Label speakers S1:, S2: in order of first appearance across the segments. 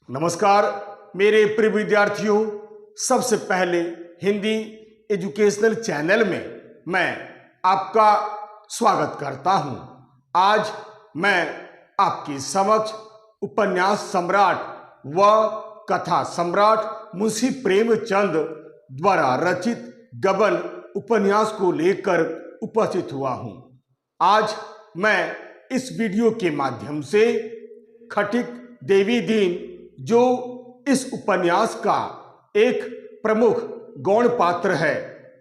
S1: नमस्कार मेरे प्रिय विद्यार्थियों, सबसे पहले हिंदी एजुकेशनल चैनल में मैं आपका स्वागत करता हूं। आज मैं आपके समक्ष उपन्यास सम्राट व कथा सम्राट मुंशी प्रेमचंद द्वारा रचित गबन उपन्यास को लेकर उपस्थित हुआ हूं। आज मैं इस वीडियो के माध्यम से खटिक देवी दीन, जो इस उपन्यास का एक प्रमुख गौण पात्र है,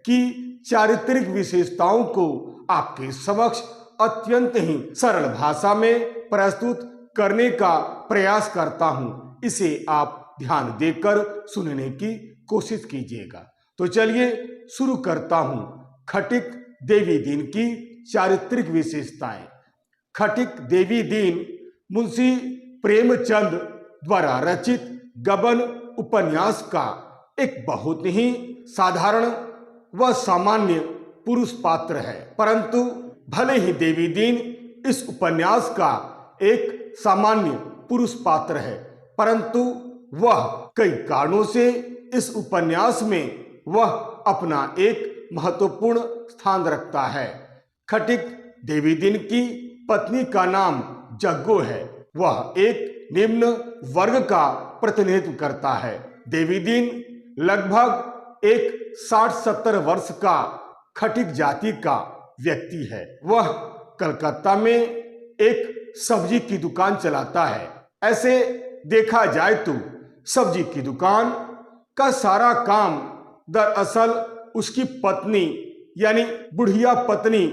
S1: कि चारित्रिक विशेषताओं को आपके समक्ष अत्यंत ही सरल भाषा में प्रस्तुत करने का प्रयास करता हूं। इसे आप ध्यान देकर सुनने की कोशिश कीजिएगा। तो चलिए शुरू करता हूं खटिक देवी दीन की चारित्रिक विशेषताएं। खटिक देवी दीन मुंशी प्रेमचंद द्वारा रचित गबन उपन्यास का एक बहुत ही साधारण व सामान्य पुरुष पात्र है, परंतु भले ही देवी दीन इस उपन्यास का एक सामान्य पुरुष पात्र है, परंतु वह कई कारणों से इस उपन्यास में वह अपना एक महत्वपूर्ण स्थान रखता है। खटिक देवी दीन की पत्नी का नाम जग्गो है। वह एक निम्न वर्ग का प्रतिनिधित्व करता है। देवी दीन लगभग एक 60-70 वर्ष का खटिक जाति का व्यक्ति है। वह कलकत्ता में एक सब्जी की दुकान चलाता है। ऐसे देखा जाए तो सब्जी की दुकान का सारा काम दरअसल उसकी पत्नी यानी बुढ़िया पत्नी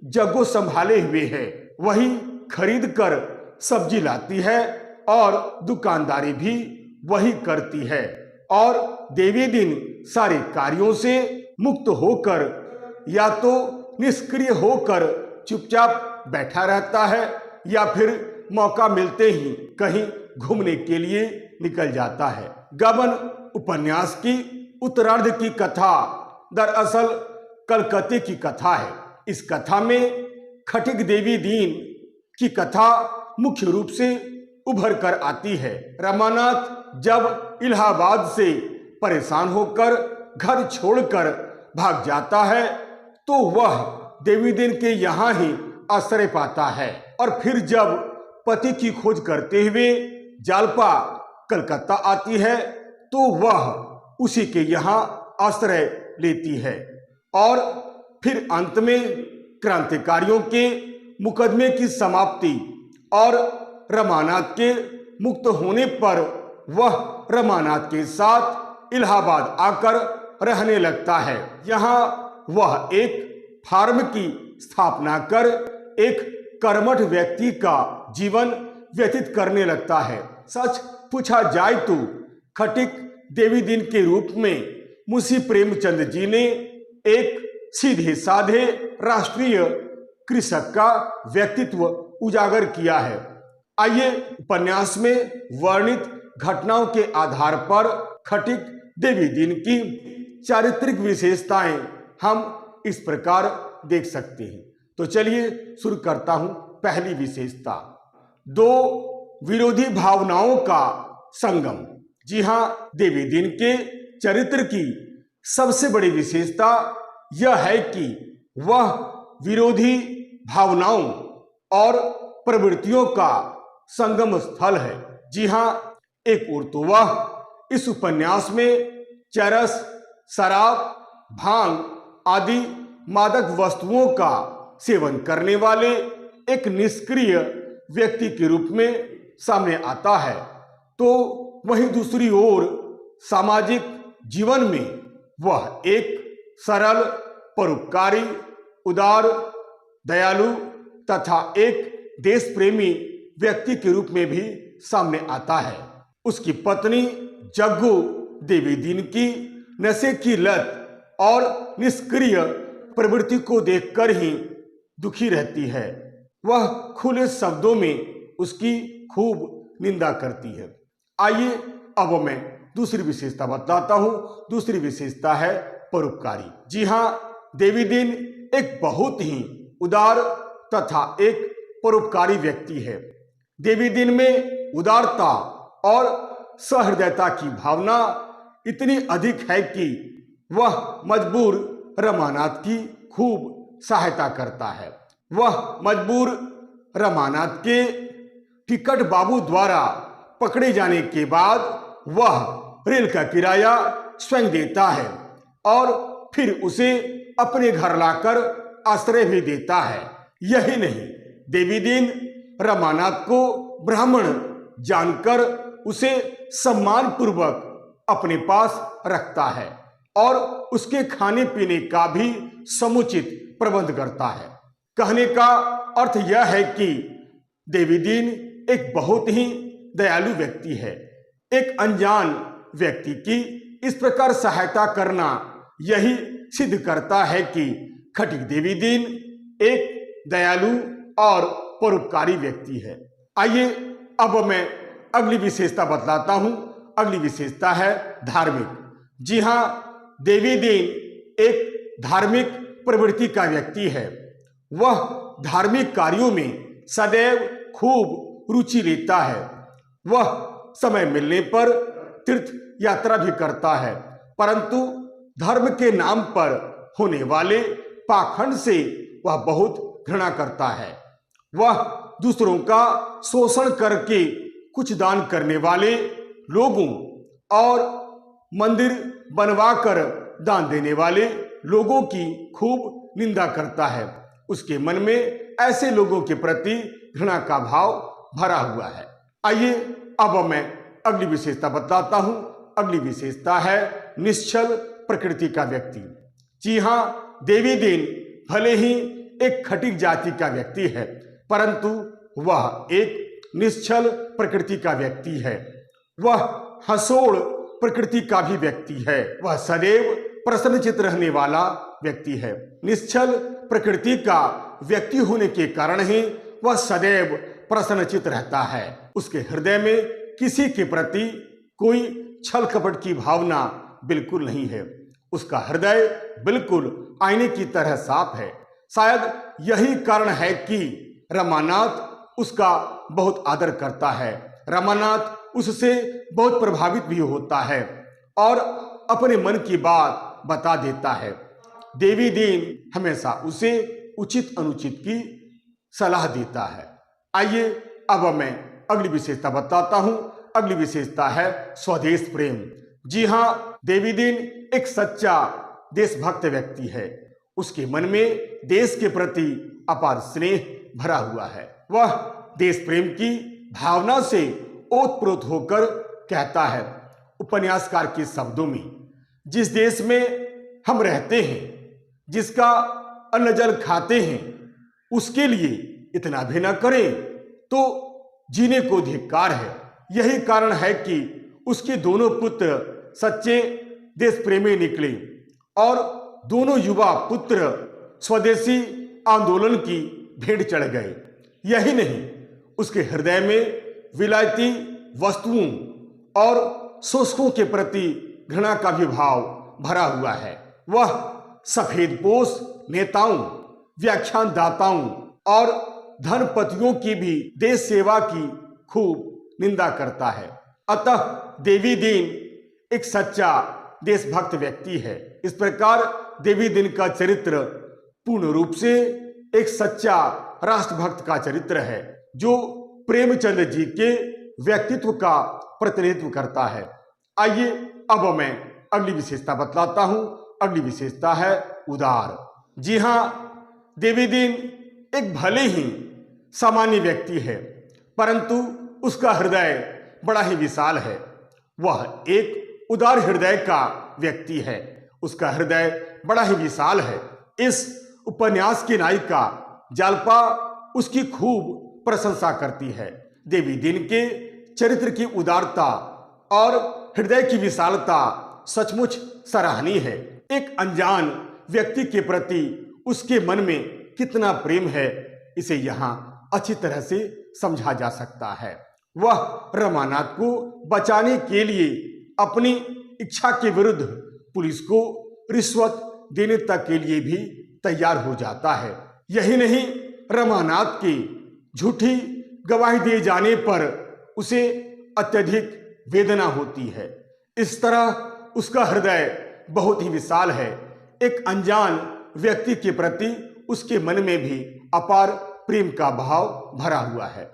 S1: जग्गो संभाले हुए है। वही खरीद कर सब्जी लाती है और दुकानदारी भी वही करती है, और देवी दीन सारे कार्यों से मुक्त होकर या तो निष्क्रिय होकर चुपचाप बैठा रहता है या फिर मौका मिलते ही कहीं घूमने के लिए निकल जाता है। गबन उपन्यास की उत्तरार्ध की कथा दरअसल कलकत्ते की कथा है। इस कथा में खटिक देवी दीन की कथा मुख्य रूप से उभर कर आती है। रमानाथ जब इलाहाबाद से परेशान होकर घर छोड़कर भाग जाता है तो वह देवी दीन के यहाँ ही आश्रय पाता है, और फिर जब पति की खोज करते हुए जालपा कलकत्ता आती है तो वह उसी के यहाँ आश्रय लेती है, और फिर अंत में क्रांतिकारियों के मुकदमे की समाप्ति और रमानाथ के मुक्त होने पर वह रमानाथ के साथ इलाहाबाद आकर रहने लगता है। यहाँ वह एक फार्म की स्थापना कर एक कर्मठ व्यक्ति का जीवन व्यतीत करने लगता है। सच पूछा जाए तो खटिक देवी दीन के रूप में मुंशी प्रेमचंद जी ने एक सीधे साधे राष्ट्रीय कृषक का व्यक्तित्व उजागर किया है। आइए उपन्यास में वर्णित घटनाओं के आधार पर खटिक देवी दीन की चारित्रिक विशेषताएं हम इस प्रकार देख सकते हैं। तो चलिए शुरू करता हूं। पहली विशेषता, दो विरोधी भावनाओं का संगम। जी हां, देवी दीन के चरित्र की सबसे बड़ी विशेषता यह है कि वह विरोधी भावनाओं और प्रवृत्तियों का संगम स्थल है। जी हां, एक ओर तो वह इस उपन्यास में चरस, शराब, भांग आदि मादक वस्तुओं का सेवन करने वाले एक निष्क्रिय व्यक्ति के रूप में सामने आता है, तो वहीं दूसरी ओर सामाजिक जीवन में वह एक सरल, परोपकारी, उदार, दयालु तथा एक देश प्रेमी व्यक्ति के रूप में भी सामने आता है। उसकी पत्नी जग्गो देवी दीन की नशे की लत और निष्क्रिय प्रवृत्ति को देखकर ही दुखी रहती है। वह खुले शब्दों में उसकी खूब निंदा करती है। आइए अब मैं दूसरी विशेषता बताता हूं। दूसरी विशेषता है परोपकारी। जी हां, देवी दीन एक बहुत ही उदार तथा एक परोपकारी व्यक्ति है। देवी दीन में उदारता और सहृदयता की भावना इतनी अधिक है कि वह मजबूर रमानाथ की खूब सहायता करता है। वह मजबूर रमानाथ के टिकट बाबू द्वारा पकड़े जाने के बाद वह रेल का किराया स्वयं देता है और फिर उसे अपने घर लाकर आश्रय भी देता है। यही नहीं, देवीदीन रमानाथ को ब्राह्मण जानकर उसे सम्मान पूर्वक अपने पास रखता है और उसके खाने पीने का भी समुचित प्रबंध करता है। कहने का अर्थ यह है कि देवीदीन एक बहुत ही दयालु व्यक्ति है। एक अनजान व्यक्ति की इस प्रकार सहायता करना यही सिद्ध करता है कि खटिक देवीदीन एक दयालु और परोपकारी व्यक्ति है। आइए अब मैं अगली विशेषता बतलाता हूं। अगली विशेषता है धार्मिक। जी हां, देवीदीन एक धार्मिक प्रवृत्ति का व्यक्ति है। वह धार्मिक कार्यों में सदैव खूब रुचि लेता है। वह समय मिलने पर तीर्थ यात्रा भी करता है, परंतु धर्म के नाम पर होने वाले पाखंड से वह बहुत घृणा करता है। वह दूसरों का शोषण करके कुछ दान करने वाले लोगों और मंदिर बनवाकर दान देने वाले लोगों की खूब निंदा करता है। उसके मन में ऐसे लोगों के प्रति घृणा का भाव भरा हुआ है। आइए अब मैं अगली विशेषता बताता हूं। अगली विशेषता है निश्चल प्रकृति का व्यक्ति। जी हां, देवीदीन भले ही एक खटिक जाति का व्यक्ति है, परंतु वह एक निश्चल प्रकृति का व्यक्ति है। वह हंसोड़ प्रकृति का भी व्यक्ति है। वह सदैव प्रसन्नचित्त रहने वाला व्यक्ति है। निश्चल प्रकृति का व्यक्ति होने के कारण ही वह सदैव प्रसन्नचित्त रहता है। उसके हृदय में किसी के प्रति कोई छल कपट की भावना बिल्कुल नहीं है। उसका हृदय बिल्कुल आईने की तरह साफ है। शायद यही कारण है कि रमानाथ उसका बहुत आदर करता है। रमानाथ उससे बहुत प्रभावित भी होता है और अपने मन की बात बता देता है। देवीदीन हमेशा उसे उचित अनुचित की सलाह देता है। आइए अब मैं अगली विशेषता बताता हूं। अगली विशेषता है स्वदेश प्रेम। जी हां, देवीदीन एक सच्चा देशभक्त व्यक्ति है। उसके मन में देश के प्रति अपार स्नेह भरा हुआ है। वह देश प्रेम की भावना से ओतप्रोत होकर कहता है उपन्यासकार के शब्दों में, जिस देश में हम रहते हैं, जिसका अन्न जल खाते हैं, उसके लिए इतना भी न करें तो जीने को धिक्कार है। यही कारण है कि उसके दोनों पुत्र सच्चे देश प्रेमी निकले और दोनों युवा पुत्र स्वदेशी आंदोलन की भेंट चढ़ गए। यही नहीं, उसके हृदय में विलायती वस्तुओं और शोषकों के प्रति घृणा का भी भाव भरा हुआ है। वह सफेदपोश नेताओं, व्याख्यानदाताओं और धनपतियों की भी देश सेवा की खूब निंदा करता है। अतः देवीदीन एक सच्चा देशभक्त व्यक्ति है। इस प्रकार देवीदीन का चरित्र पूर्ण रूप से एक सच्चा राष्ट्रभक्त का चरित्र है, जो प्रेमचंद जी के व्यक्तित्व का प्रतिनिधित्व करता है। आइए अब मैं अगली विशेषता बतलाता हूं। अगली विशेषता है उदार। जी हां, देवीदीन एक भले ही सामान्य व्यक्ति है, परंतु उसका हृदय बड़ा ही विशाल है। वह एक उदार हृदय का व्यक्ति है। उसका हृदय बड़ा ही विशाल है। इस उपन्यास की नायिका जालपा उसकी खूब प्रशंसा करती है। देवीदीन के चरित्र की उदारता और हृदय की विशालता सचमुच सराहनीय है। एक अनजान व्यक्ति के प्रति उसके मन में कितना प्रेम है, इसे यहाँ अच्छी तरह से समझा जा सकता है। वह रमानाथ को बचाने के लिए अपनी इच्छा के विरुद्ध पुलिस को रिश्वत देने तक के लिए भी तैयार हो जाता है। यही नहीं, रमानाथ की झूठी गवाही दिए जाने पर उसे अत्यधिक वेदना होती है। इस तरह उसका हृदय बहुत ही विशाल है। एक अनजान व्यक्ति के प्रति उसके मन में भी अपार प्रेम का भाव भरा हुआ है।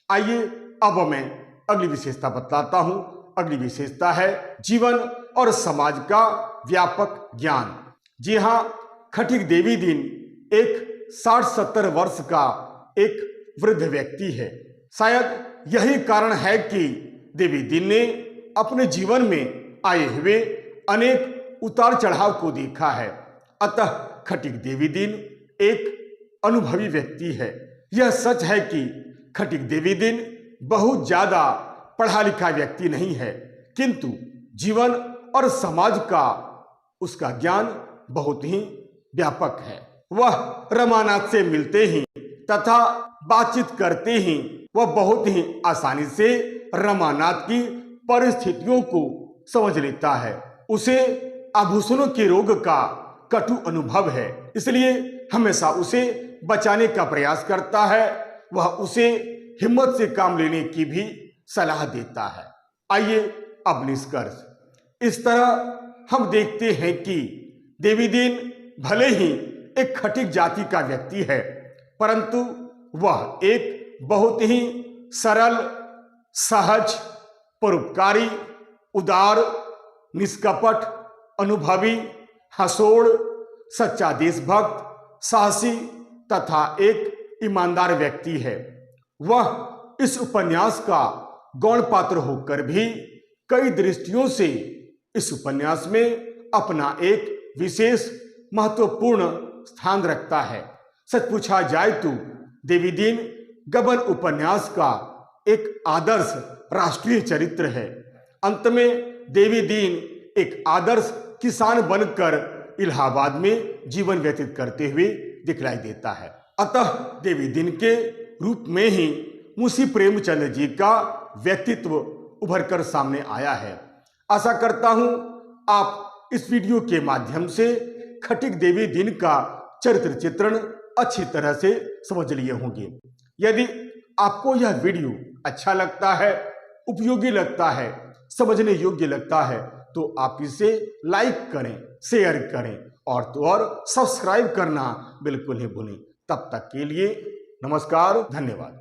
S1: आइए अब मैं अगली विशेषता बतलाता हूं। अगली विशेषता है जीवन और समाज का व्यापक ज्ञान। जी हाँ, खटिक देवी दिन एक 60-70 वर्ष का एक वृद्ध व्यक्ति है। शायद यही कारण है कि देवी दिन ने अपने जीवन में आए हुए अनेक उतार चढ़ाव को देखा है। अतः खटिक देवी दिन एक अनुभवी व्यक्ति है। यह सच है कि खटिक देवी दिन बहुत ज्यादा पढ़ा लिखा व्यक्ति नहीं है, किंतु जीवन और समाज का उसका ज्ञान बहुत ही व्यापक है। वह रमानाथ से मिलते ही तथा बातचीत करते ही वह बहुत ही आसानी से रमानाथ की परिस्थितियों को समझ लेता है। उसे आभूषणों के रोग का कटु अनुभव है, इसलिए हमेशा उसे बचाने का प्रयास करता है। वह उसे हिम्मत से काम लेने की भी सलाह देता है। आइए अब निष्कर्ष। इस तरह हम देखते हैं कि देवी दिन भले ही एक खटिक जाति का व्यक्ति है, परंतु वह एक बहुत ही सरल, सहज, परोपकारी, उदार, निष्कपट, अनुभवी, हंसोड़, सच्चा देशभक्त, साहसी तथा एक ईमानदार व्यक्ति है। वह इस उपन्यास का गौण पात्र होकर भी कई दृष्टियों से इस उपन्यास में अपना एक विशेष महत्वपूर्ण स्थान रखता है। सच पूछा जाए तो देवी दिन गबन उपन्यास का एक आदर्श राष्ट्रीय चरित्र है। अंत में देवी दिन एक आदर्श किसान बनकर इलाहाबाद में जीवन व्यतीत करते हुए दिखलाई देता है। अतः देवी दिन के रूप में ही मुंशी प्रेमचंद जी का व्यक्तित्व उभरकर सामने आया है। आशा करता हूं आप इस वीडियो के माध्यम से खटिक देवी दिन का चरित्र चित्रण अच्छी तरह से समझ लिए होंगे। यदि आपको यह वीडियो अच्छा लगता है, उपयोगी लगता है, समझने योग्य लगता है, तो आप इसे लाइक करें, शेयर करें और तो और सब्सक्राइब करना बिल्कुल नहीं भूलें। तब तक के लिए नमस्कार, धन्यवाद।